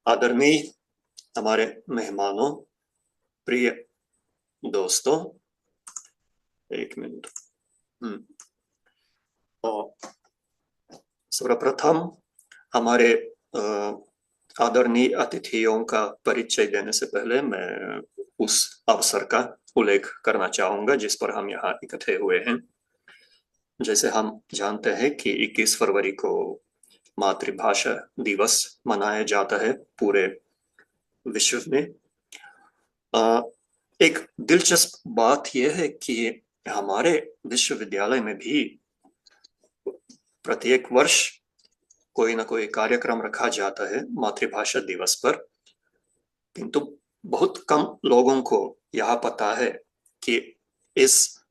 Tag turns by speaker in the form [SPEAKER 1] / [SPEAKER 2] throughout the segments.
[SPEAKER 1] आदरणीय हमारे मेहमानों, प्रिय दोस्तों, एक मिनट। और सर्वप्रथम हमारे आदरणीय अतिथियों का परिचय देने से पहले मैं उस अवसर का उल्लेख करना चाहूंगा जिस पर हम यहाँ इकट्ठे हुए हैं। जैसे हम जानते हैं कि 21 फरवरी को मातृभाषा दिवस मनाया जाता है पूरे विश्व में। एक दिलचस्प बात यह है कि हमारे विश्वविद्यालय में भी प्रत्येक वर्ष कोई ना कोई कार्यक्रम रखा जाता है मातृभाषा दिवस पर, किंतु बहुत कम लोगों को यह पता है कि इस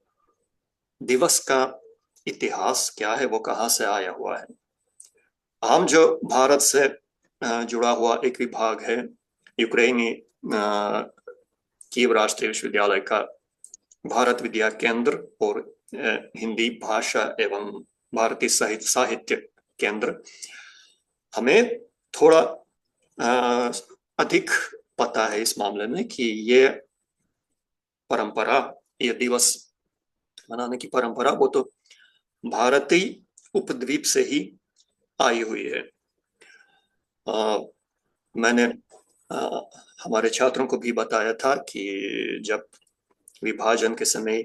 [SPEAKER 1] दिवस का इतिहास क्या है, वो कहाँ से आया हुआ है। हम जो भारत से जुड़ा हुआ एक विभाग है, यूक्रेनी कीव राष्ट्रीय विश्वविद्यालय का भारत विद्या केंद्र और हिंदी भाषा एवं भारतीय साहित्य केंद्र, हमें थोड़ा अधिक पता है इस मामले में कि ये परंपरा, ये दिवस मनाने की परंपरा वो तो भारतीय उपद्वीप से ही आई हुई है। मैंने हमारे छात्रों को भी बताया था कि जब विभाजन के समय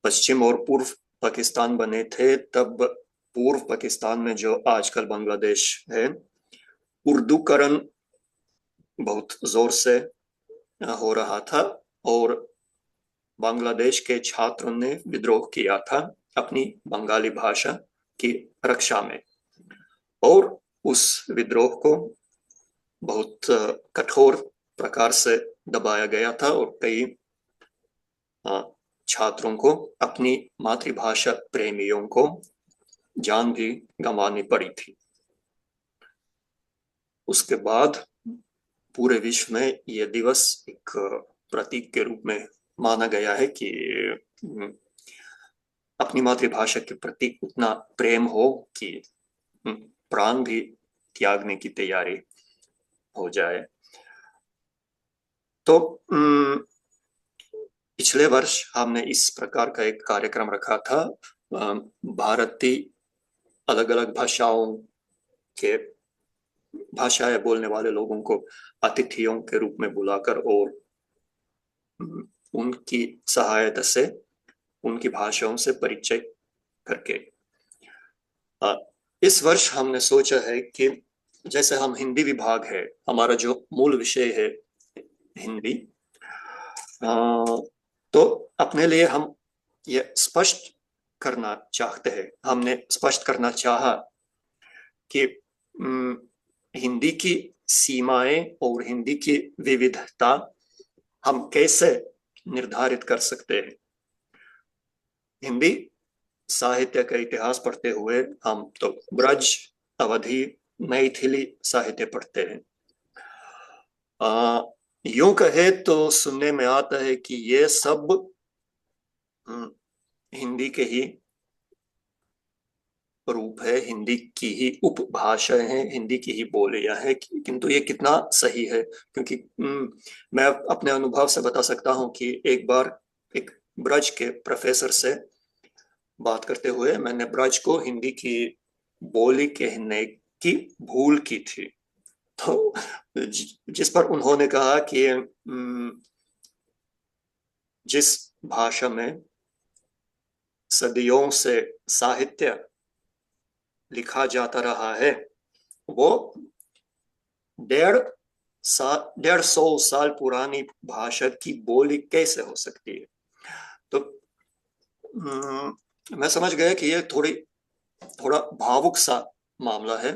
[SPEAKER 1] पश्चिम और पूर्व पाकिस्तान बने थे, तब पूर्व पाकिस्तान में जो आजकल बांग्लादेश है, उर्दूकरण बहुत जोर से हो रहा था और बांग्लादेश के छात्रों ने विद्रोह किया था अपनी बंगाली भाषा की रक्षा में, और उस विद्रोह को बहुत कठोर प्रकार से दबाया गया था और कई छात्रों को, अपनी मातृभाषा प्रेमियों को जान भी गंवानी पड़ी थी। उसके बाद पूरे विश्व में यह दिवस एक प्रतीक के रूप में माना गया है कि अपनी मातृभाषा के प्रति उतना प्रेम हो कि प्राण भी त्यागने की तैयारी हो जाए। तो पिछले वर्ष हमने इस प्रकार का एक कार्यक्रम रखा था, भारतीय अलग अलग भाषाएं बोलने वाले लोगों को अतिथियों के रूप में बुलाकर और उनकी सहायता से उनकी भाषाओं से परिचय करके। इस वर्ष हमने सोचा है कि जैसे हम हिंदी विभाग है, हमारा जो मूल विषय है हिंदी, तो अपने लिए हम ये स्पष्ट करना चाहते हैं, हमने स्पष्ट करना चाहा कि हिंदी की सीमाएं और हिंदी की विविधता हम कैसे निर्धारित कर सकते हैं। हिंदी साहित्य का इतिहास पढ़ते हुए हम तो ब्रज, अवधी, मैथिली साहित्य पढ़ते हैं। यूं कहे तो सुनने में आता है कि ये सब हिंदी के ही रूप है, हिंदी की ही उपभाषाएं हैं, हिंदी की ही बोलियां हैं, किंतु ये कितना सही है? क्योंकि मैं अपने अनुभव से बता सकता हूं कि एक बार एक ब्रज के प्रोफेसर से बात करते हुए मैंने ब्रज को हिंदी की बोली कहने की भूल की थी। तो जिस पर उन्होंने कहा कि जिस भाषा में सदियों से साहित्य लिखा जाता रहा है, वो 150 साल पुरानी भाषा की बोली कैसे हो सकती है? तो मैं समझ गया कि ये थोड़ा भावुक सा मामला है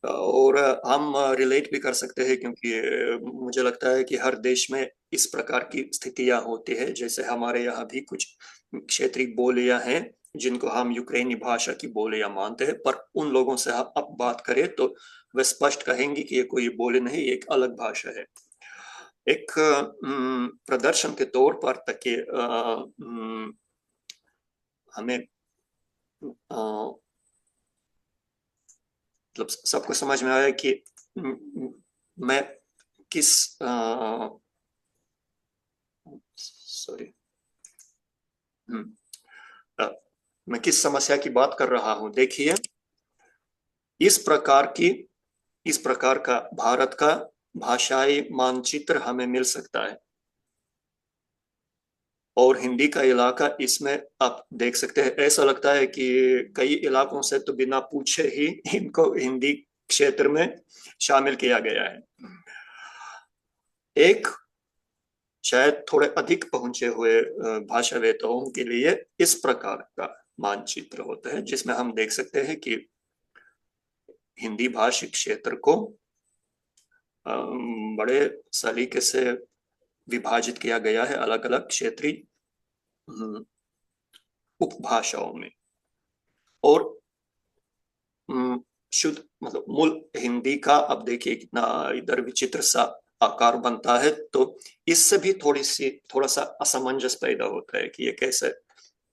[SPEAKER 1] और हम रिलेट भी कर सकते हैं, क्योंकि मुझे लगता है कि हर देश में इस प्रकार की स्थितियां होती है। जैसे हमारे यहाँ भी कुछ क्षेत्रीय बोलियां हैं जिनको हम यूक्रेनी भाषा की बोलियां मानते हैं, पर उन लोगों से हम अब बात करें तो वे स्पष्ट कहेंगे कि ये कोई बोली नहीं, एक अलग भाषा है। एक प्रदर्शन के तौर पर तक हमें मतलब सबको समझ में आया कि मैं किस सॉरी मैं किस समस्या की बात कर रहा हूं? देखिए, इस प्रकार की इस प्रकार का भारत का भाषाई मानचित्र हमें मिल सकता है, और हिंदी का इलाका इसमें आप देख सकते हैं। ऐसा लगता है कि कई इलाकों से तो बिना पूछे ही इनको हिंदी क्षेत्र में शामिल किया गया है। एक शायद थोड़े अधिक पहुंचे हुए भाषावेत्ताओं के लिए इस प्रकार का मानचित्र होता है, जिसमें हम देख सकते हैं कि हिंदी भाषी क्षेत्र को बड़े सलीके से विभाजित किया गया है अलग अलग क्षेत्रीय उपभाषाओं में। और शुद्ध मतलब मूल हिंदी का अब देखिए कितना इधर विचित्र सा आकार बनता है, तो इससे भी थोड़ा सा असमंजस पैदा होता है कि ये कैसे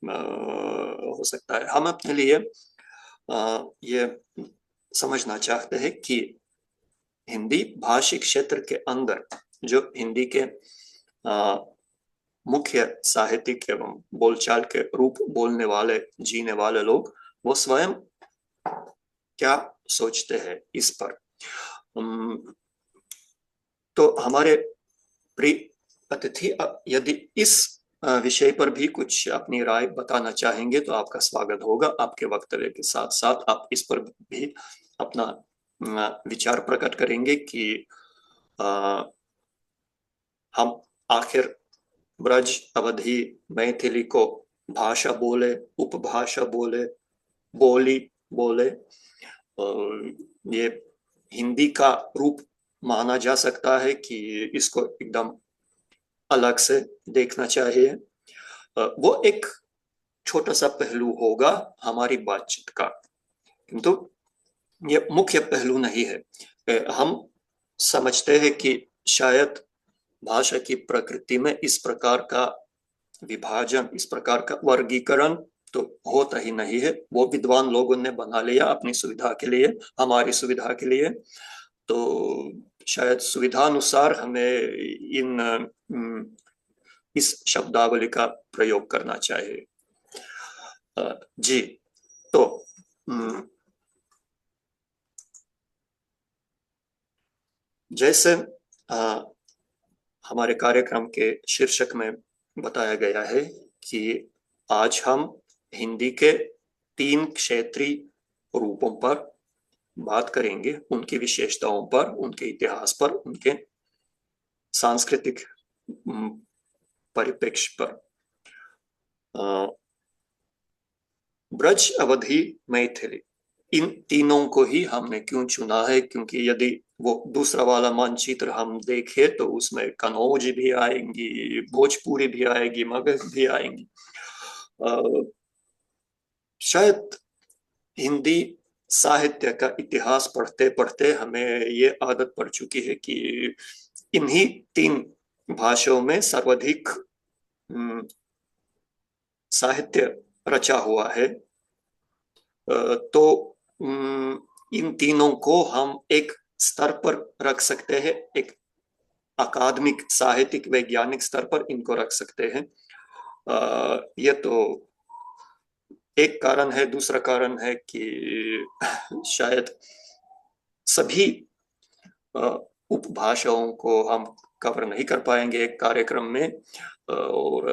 [SPEAKER 1] हो सकता है। हम अपने लिए ये समझना चाहते हैं कि हिंदी भाषी क्षेत्र के अंदर जो हिंदी के मुख्य साहित्यिक एवं बोलचाल के रूप बोलने वाले जीने वाले लोग, वो स्वयं क्या सोचते हैं इस पर। तो हमारे प्रिय अतिथि यदि इस विषय पर भी कुछ अपनी राय बताना चाहेंगे तो आपका स्वागत होगा। आपके वक्तव्य के साथ साथ आप इस पर भी अपना विचार प्रकट करेंगे कि हम आखिर ब्रज, अवधी, मैथिली को भाषा बोले, उपभाषा बोले, बोली बोले, ये हिंदी का रूप माना जा सकता है कि इसको एकदम अलग से देखना चाहिए। वो एक छोटा सा पहलू होगा हमारी बातचीत का, किंतु ये मुख्य पहलू नहीं है। हम समझते हैं कि शायद भाषा की प्रकृति में इस प्रकार का विभाजन, इस प्रकार का वर्गीकरण तो होता ही नहीं है। वो विद्वान लोगों ने बना लिया अपनी सुविधा के लिए, हमारी सुविधा के लिए। तो शायद सुविधानुसार हमें इस शब्दावली का प्रयोग करना चाहिए। जी, तो जैसे हमारे कार्यक्रम के शीर्षक में बताया गया है कि आज हम हिंदी के 3 क्षेत्रीय रूपों पर बात करेंगे, उनकी विशेषताओं पर, उनके इतिहास पर, उनके सांस्कृतिक परिप्रेक्ष्य पर। ब्रज, अवधी, मैथिली, इन तीनों को ही हमने क्यों चुना है? क्योंकि यदि वो दूसरा वाला मानचित्र हम देखें तो उसमें कन्नौज भी आएंगी, भोजपुरी भी आएगी, मगध भी आएंगी। शायद हिंदी साहित्य का इतिहास पढ़ते पढ़ते हमें ये आदत पड़ चुकी है कि इन्हीं 3 भाषाओं में सर्वाधिक साहित्य रचा हुआ है। तो इन तीनों को हम एक स्तर पर रख सकते हैं, एक अकादमिक, साहित्यिक, वैज्ञानिक स्तर पर इनको रख सकते हैं। यह तो एक कारण है। दूसरा कारण है कि शायद सभी उपभाषाओं को हम कवर नहीं कर पाएंगे एक कार्यक्रम में, और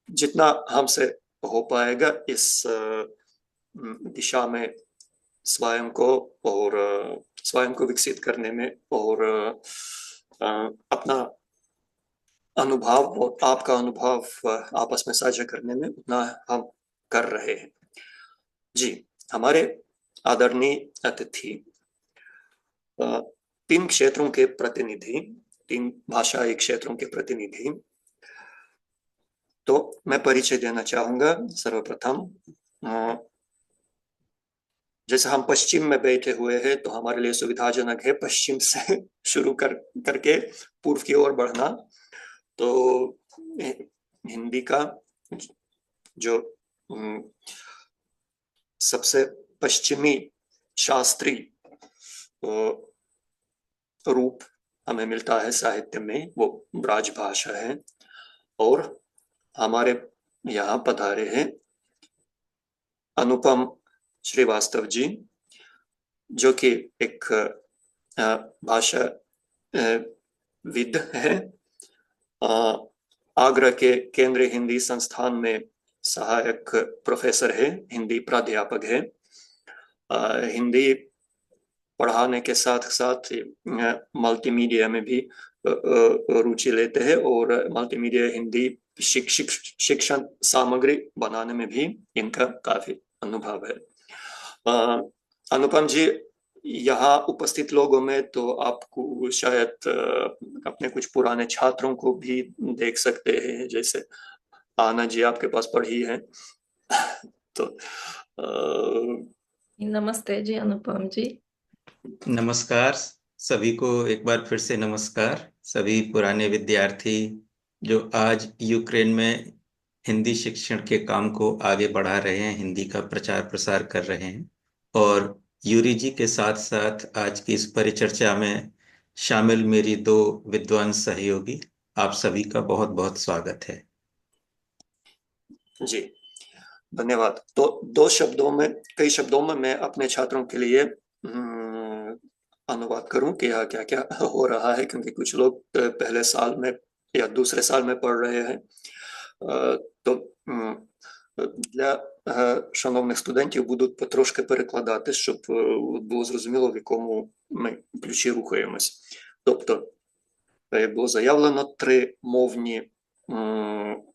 [SPEAKER 1] जितना हमसे हो पाएगा इस दिशा में स्वयं को और स्वयं को विकसित करने में और अपना अनुभव और आपका अनुभव आपस में साझा करने में उतना हम कर रहे हैं। जी, हमारे आदरणीय अतिथि 3 क्षेत्रों के प्रतिनिधि, 3 भाषाई क्षेत्रों के प्रतिनिधि। तो मैं परिचय देना चाहूंगा। सर्वप्रथम जैसे हम पश्चिम में बैठे हुए हैं तो हमारे लिए सुविधाजनक है पश्चिम से शुरू करके पूर्व की ओर बढ़ना। तो हिंदी का जो सबसे पश्चिमी शास्त्रीय रूप हमें मिलता है साहित्य में, वो ब्राज भाषा है। और हमारे यहाँ पधारे हैं अनुपम श्रीवास्तव जी, जो कि एक भाषा विद है। आगरा के केंद्रीय हिंदी संस्थान में सहायक प्रोफेसर है, हिंदी प्राध्यापक है। हिंदी पढ़ाने के साथ साथ मल्टीमीडिया में भी रुचि लेते हैं, और मल्टीमीडिया हिंदी शिक्षण सामग्री बनाने में भी इनका काफी अनुभव है। अनुपम जी, यहाँ उपस्थित लोगों में तो आपको शायद अपने कुछ पुराने छात्रों को भी देख सकते हैं, जैसे आना जी आपके पास पढ़ी है। तो
[SPEAKER 2] नमस्ते जी अनुपम जी।
[SPEAKER 3] नमस्कार सभी को, एक बार फिर से नमस्कार। सभी पुराने विद्यार्थी जो आज यूक्रेन में हिंदी शिक्षण के काम को आगे बढ़ा रहे हैं, हिंदी का प्रचार प्रसार कर रहे हैं, और यूरी जी के साथ साथ आज की इस परिचर्चा में शामिल मेरी दो विद्वान सहयोगी, आप सभी का बहुत बहुत स्वागत है।
[SPEAKER 1] जी धन्यवाद। तो कई शब्दों में मैं अपने छात्रों के लिए अनुवाद करूं कि क्या क्या क्या हो रहा है, क्योंकि कुछ लोग पहले साल में या दूसरे साल में पढ़ रहे हैं. То для шановних студентів будуть потрошки перекладати, щоб було зрозуміло, в якому ми ключі рухаємось. Тобто, як було заявлено, три мовні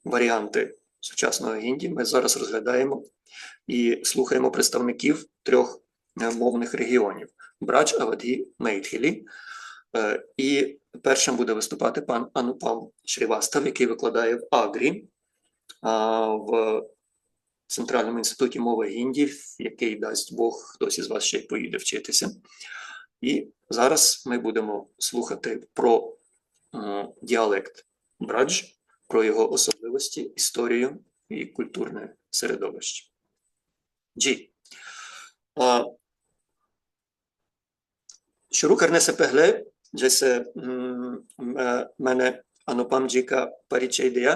[SPEAKER 1] варіанти сучасного гінді ми зараз розглядаємо і слухаємо представників трьох мовних регіонів – Брадж, Авадгі, Мейтхілі. І першим буде виступати пан Анупам Шрівастав, який викладає в Агрі, в Центральному інституті мови гінді, який, дасть Бог, хтось із вас ще й поїде вчитися. І зараз ми будемо слухати про діалект Брадж, про його особливості, історію і культурне середовище. जी, शुरू करने से पहले जैसे मैंने अनुपम जी का परिचय दिया,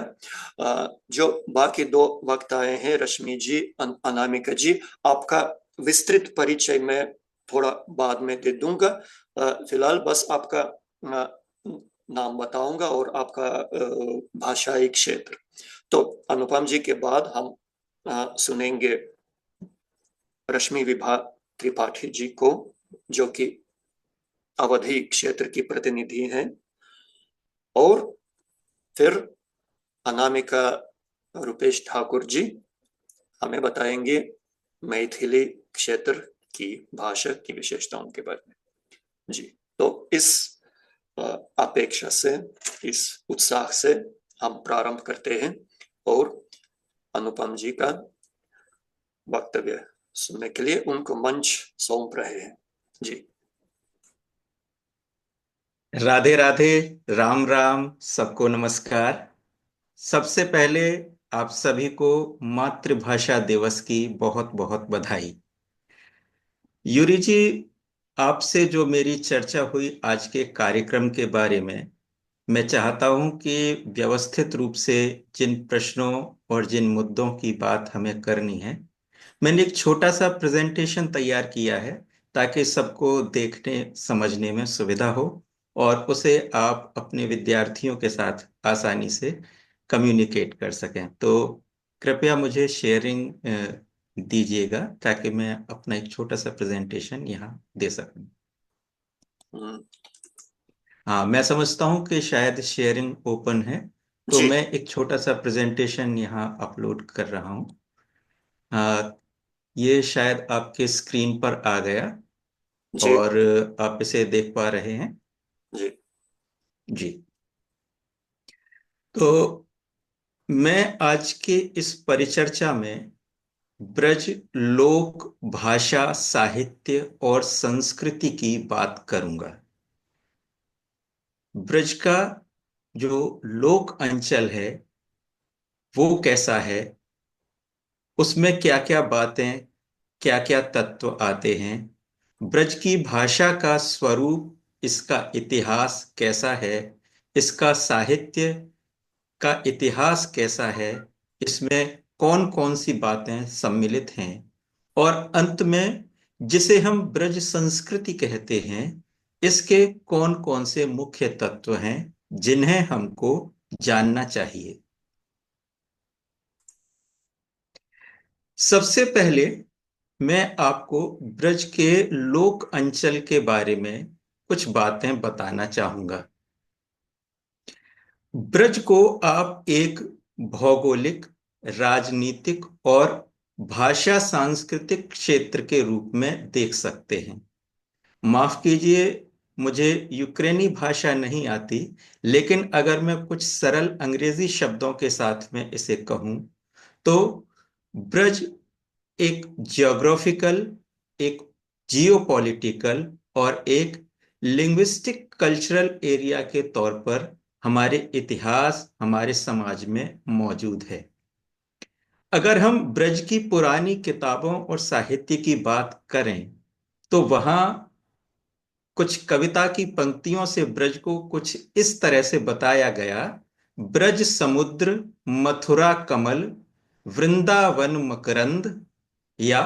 [SPEAKER 1] जो बाकी दो वक्ताएं हैं, रश्मि जी, अनामिका जी, आपका विस्तृत परिचय मैं थोड़ा बाद में दे दूंगा। फिलहाल बस आपका नाम बताऊंगा और आपका भाषाई क्षेत्र। तो अनुपम जी के बाद हम सुनेंगे रश्मि विभा त्रिपाठी जी को, जो कि अवधी क्षेत्र की प्रतिनिधि हैं, और फिर अनामिका रुपेश ठाकुर जी हमें बताएंगे मैथिली क्षेत्र की भाषा की विशेषताओं के बारे में। जी, तो इस अपेक्षा से, इस उत्साह से हम प्रारंभ करते हैं और अनुपम जी का वक्तव्य सुनने के लिए उनको मंच सौंप रहे हैं। जी,
[SPEAKER 3] राधे राधे, राम राम, सबको नमस्कार। सबसे पहले आप सभी को मातृभाषा दिवस की बहुत बहुत बधाई। यूरी जी, आपसे जो मेरी चर्चा हुई आज के कार्यक्रम के बारे में, मैं चाहता हूं कि व्यवस्थित रूप से जिन प्रश्नों और जिन मुद्दों की बात हमें करनी है, मैंने एक छोटा सा प्रेजेंटेशन तैयार किया है ताकि सबको देखने समझने में सुविधा हो और उसे आप अपने विद्यार्थियों के साथ आसानी से कम्युनिकेट कर सकें। तो कृपया मुझे शेयरिंग दीजिएगा ताकि मैं अपना एक छोटा सा प्रेजेंटेशन यहाँ दे सकूं। हाँ, मैं समझता हूँ कि शायद शेयरिंग ओपन है, तो मैं एक छोटा सा प्रेजेंटेशन यहाँ अपलोड कर रहा हूँ। ये शायद आपके स्क्रीन पर आ गया और आप इसे देख पा रहे हैं।
[SPEAKER 1] जी
[SPEAKER 3] जी, तो मैं आज के इस परिचर्चा में ब्रज लोक भाषा, साहित्य और संस्कृति की बात करूंगा। ब्रज का जो लोक अंचल है वो कैसा है, उसमें क्या क्या बातें, क्या क्या तत्व आते हैं, ब्रज की भाषा का स्वरूप, इसका इतिहास कैसा है, इसका साहित्य का इतिहास कैसा है, इसमें कौन कौन सी बातें सम्मिलित हैं, और अंत में जिसे हम ब्रज संस्कृति कहते हैं, इसके कौन कौन से मुख्य तत्व हैं जिन्हें हमको जानना चाहिए। सबसे पहले मैं आपको ब्रज के लोक अंचल के बारे में कुछ बातें बताना चाहूंगा। ब्रज को आप एक भौगोलिक, राजनीतिक और भाषा सांस्कृतिक क्षेत्र के रूप में देख सकते हैं। माफ कीजिए, मुझे यूक्रेनी भाषा नहीं आती, लेकिन अगर मैं कुछ सरल अंग्रेजी शब्दों के साथ में इसे कहूं तो ब्रज एक जियोग्राफिकल, एक जियोपॉलिटिकल और एक लिंग्विस्टिक कल्चरल एरिया के तौर पर हमारे इतिहास, हमारे समाज में मौजूद है। अगर हम ब्रज की पुरानी किताबों और साहित्य की बात करें तो वहां कुछ कविता की पंक्तियों से ब्रज को कुछ इस तरह से बताया गया: ब्रज समुद्र, मथुरा कमल, वृंदावन मकरंद, या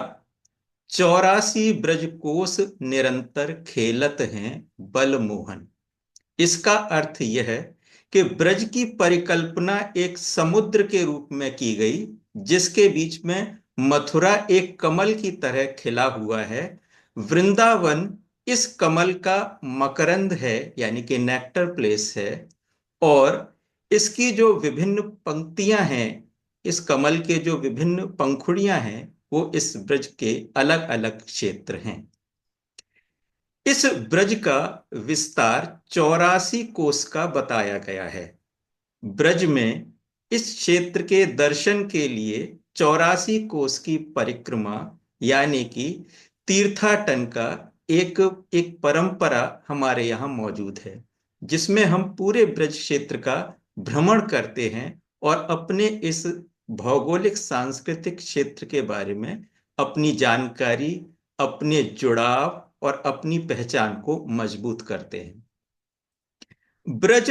[SPEAKER 3] 84 ब्रज कोस निरंतर खेलत हैं बल मोहन। इसका अर्थ यह है कि ब्रज की परिकल्पना एक समुद्र के रूप में की गई, जिसके बीच में मथुरा एक कमल की तरह खिला हुआ है, वृंदावन इस कमल का मकरंद है यानी कि नेक्टर प्लेस है, और इसकी जो विभिन्न पंक्तियां हैं, इस कमल के जो विभिन्न पंखुड़ियां हैं, वो इस ब्रज के अलग अलग क्षेत्र हैं। इस ब्रज का विस्तार 84 कोस का बताया गया है। ब्रज में इस क्षेत्र के दर्शन के लिए 84 कोस की परिक्रमा यानी कि तीर्थाटन का एक एक परंपरा हमारे यहाँ मौजूद है, जिसमें हम पूरे ब्रज क्षेत्र का भ्रमण करते हैं और अपने इस भौगोलिक सांस्कृतिक क्षेत्र के बारे में अपनी जानकारी, अपने जुड़ाव और अपनी पहचान को मजबूत करते हैं। ब्रज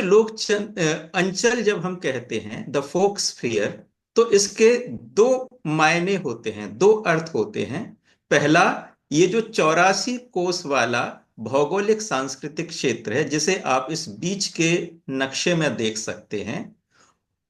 [SPEAKER 3] अंचल जब हम कहते हैं द फोक स्फीयर, तो इसके दो मायने होते हैं, दो अर्थ होते हैं। पहला, ये जो 84 कोस वाला भौगोलिक सांस्कृतिक क्षेत्र है, जिसे आप इस बीच के नक्शे में देख सकते हैं,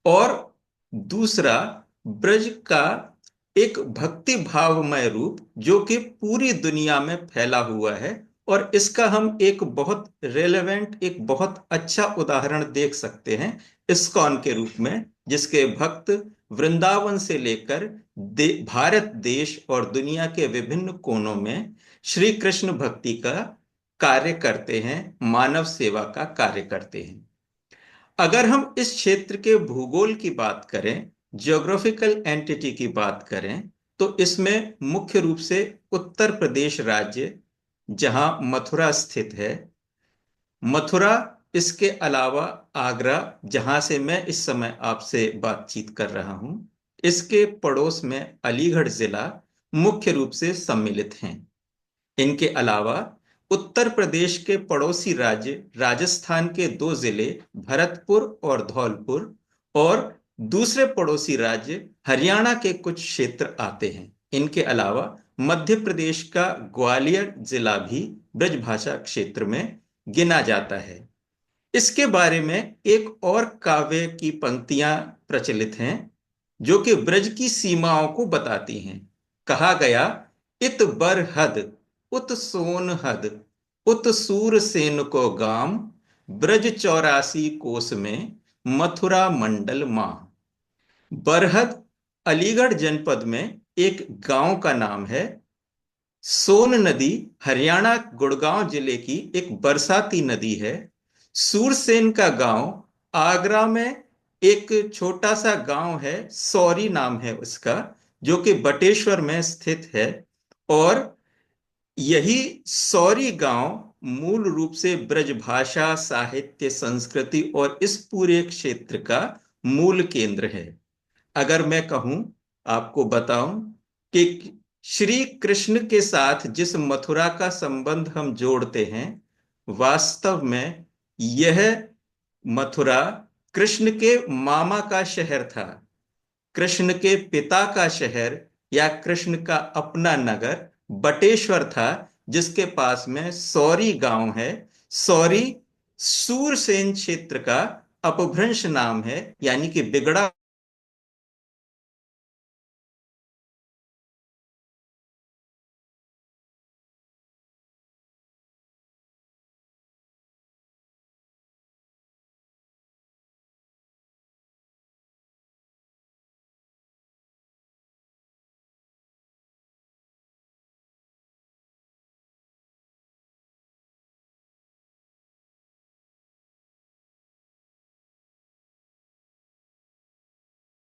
[SPEAKER 3] और दूसरा, ब्रज का एक भक्ति भावमय रूप जो कि पूरी दुनिया में फैला हुआ है। और इसका हम एक बहुत रेलेवेंट, एक बहुत अच्छा उदाहरण देख सकते हैं इस्कॉन के रूप में, जिसके भक्त वृंदावन से लेकर भारत देश और दुनिया के विभिन्न कोनों में श्री कृष्ण भक्ति का कार्य करते हैं, मानव सेवा का कार्य करते हैं। अगर हम इस क्षेत्र के भूगोल की बात करें, ज्योग्राफिकल एंटिटी की बात करें, तो इसमें मुख्य रूप से उत्तर प्रदेश राज्य, जहां मथुरा स्थित है, मथुरा, इसके अलावा आगरा, जहां से मैं इस समय आपसे बातचीत कर रहा हूं, इसके पड़ोस में अलीगढ़ जिला मुख्य रूप से सम्मिलित हैं। इनके अलावा उत्तर प्रदेश के पड़ोसी राज्य राजस्थान के दो जिले भरतपुर और धौलपुर, और दूसरे पड़ोसी राज्य हरियाणा के कुछ क्षेत्र आते हैं। इनके अलावा मध्य प्रदेश का ग्वालियर जिला भी ब्रजभाषा क्षेत्र में गिना जाता है। इसके बारे में एक और काव्य की पंक्तियां प्रचलित हैं जो कि ब्रज की सीमाओं को बताती हैं। कहा गया: इत बर हद उत सोन हद उत सूर सेन को गाम, ब्रज 84 कोस में मथुरा मंडल माह। बरहद अलीगढ़ जनपद में एक गांव का नाम है। सोन नदी हरियाणा गुड़गांव जिले की एक बरसाती नदी है। सूरसेन का गांव आगरा में एक छोटा सा गांव है, सौरी नाम है उसका, जो कि बटेश्वर में स्थित है। और यही सौरी गांव मूल रूप से ब्रजभाषा, साहित्य, संस्कृति और इस पूरे क्षेत्र का मूल केंद्र है। अगर मैं कहूं, आपको बताऊं कि श्री कृष्ण के साथ जिस मथुरा का संबंध हम जोड़ते हैं, वास्तव में यह मथुरा कृष्ण के मामा का शहर था, कृष्ण के पिता का शहर या कृष्ण का अपना नगर बटेश्वर था, जिसके पास में सौरी गांव है। सौरी सूरसेन क्षेत्र का अपभ्रंश नाम है, यानी कि बिगड़ा